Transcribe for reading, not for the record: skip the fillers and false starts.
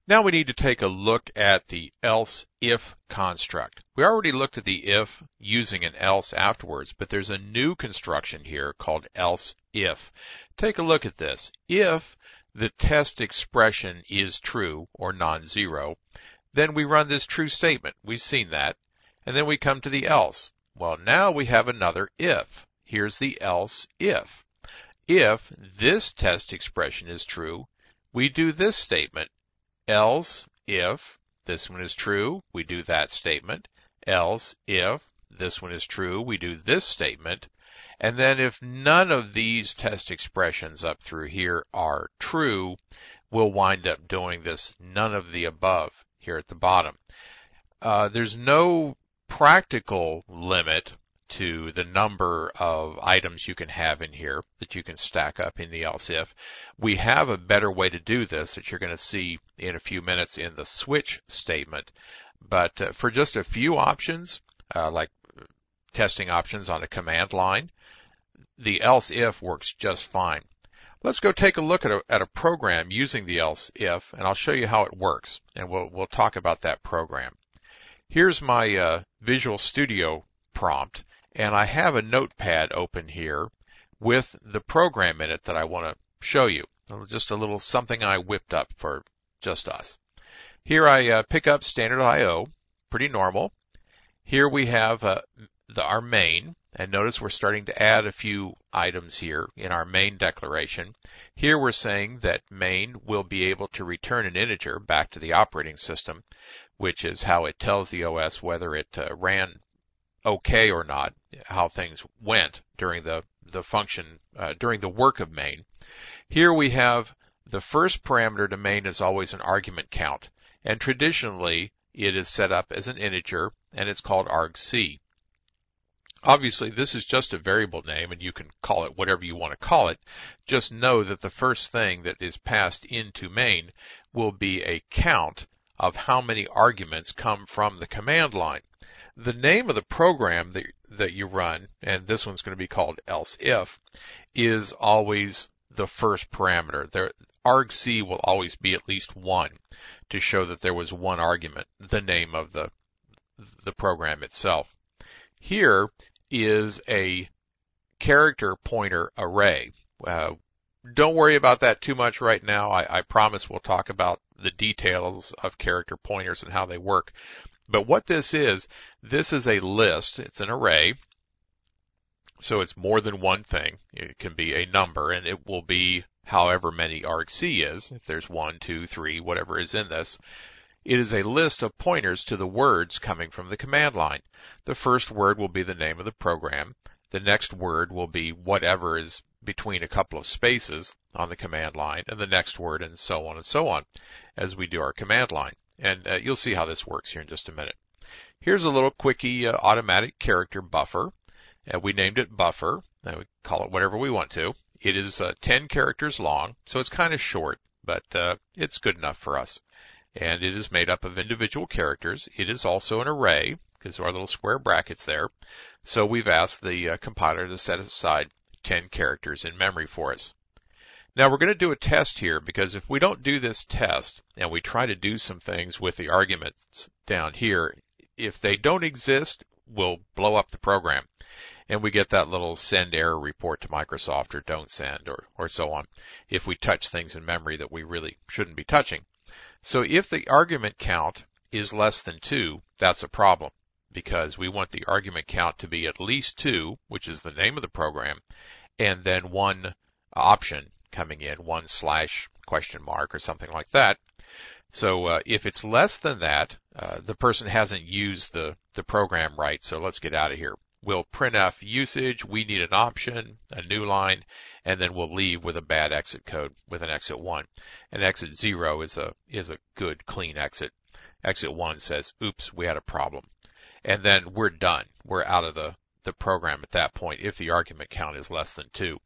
Now we need to take a look at the else-if construct. We already looked at the if using an else afterwards, but there's a new construction here called else-if. Take a look at this. If the test expression is true or non-zero, then we run this true statement. We've seen that. And then we come to the else. Well, now we have another if. Here's the else-if. If this test expression is true, we do this statement. Else, if this one is true, we do that statement. Else, if this one is true, we do this statement. And then if none of these test expressions up through here are true, we'll wind up doing this none of the above here at the bottom. There's no practical limit to the number of items you can have in here that you can stack up in the else if. We have a better way to do this that you're going to see in a few minutes in the switch statement. But for just a few options, like testing options on a command line, the else if works just fine. Let's go take a look at a program using the else if, and I'll show you how it works, and we'll talk about that program. Here's my Visual Studio prompt. And I have a notepad open here with the program in it that I want to show you. Just a little something I whipped up for just us. Here I pick up standard I/O, pretty normal. Here we have our main, and notice we're starting to add a few items here in our main declaration. Here we're saying that main will be able to return an integer back to the operating system, which is how it tells the OS whether it ran okay or not, how things went during the function, during the work of main. Here we have the first parameter to main is always an argument count, and traditionally it is set up as an integer, and it's called argc. Obviously, this is just a variable name, and you can call it whatever you want to call it. Just know that the first thing that is passed into main will be a count of how many arguments come from the command line. The name of the program that you run, and this one's going to be called else-if, is always the first parameter. Argc will always be at least 1 to show that there was one argument, the name of the program itself. Here is a character pointer array. Don't worry about that too much right now. I promise we'll talk about the details of character pointers and how they work. But what this is a list. It's an array. So it's more than one thing. It can be a number, and it will be however many argc is. If there's 1, 2, 3, whatever is in this. It is a list of pointers to the words coming from the command line. The first word will be the name of the program. The next word will be whatever is between a couple of spaces on the command line, and the next word, and so on, as we do our command line. And you'll see how this works here in just a minute. Here's a little quickie automatic character buffer. We named it buffer. We call it whatever we want to. It is 10 characters long, so it's kind of short, but it's good enough for us. And it is made up of individual characters. It is also an array, because there are little square brackets there. So we've asked the compiler to set aside 10 characters in memory for us. Now we're going to do a test here, because if we don't do this test and we try to do some things with the arguments down here, if they don't exist, we'll blow up the program. And we get that little send error report to Microsoft, or don't send, or so on, if we touch things in memory that we really shouldn't be touching. So if the argument count is less than 2, that's a problem, because we want the argument count to be at least 2, which is the name of the program, and then one option coming in, 1/ question mark or something like that. So if it's less than that, the person hasn't used the program right, so let's get out of here. We'll printf usage, we need an option, a new line, and then we'll leave with a bad exit code with an exit 1. And exit 0 is a good, clean exit. Exit 1 says, oops, we had a problem. And then we're done. We're out of the program at that point if the argument count is less than 2.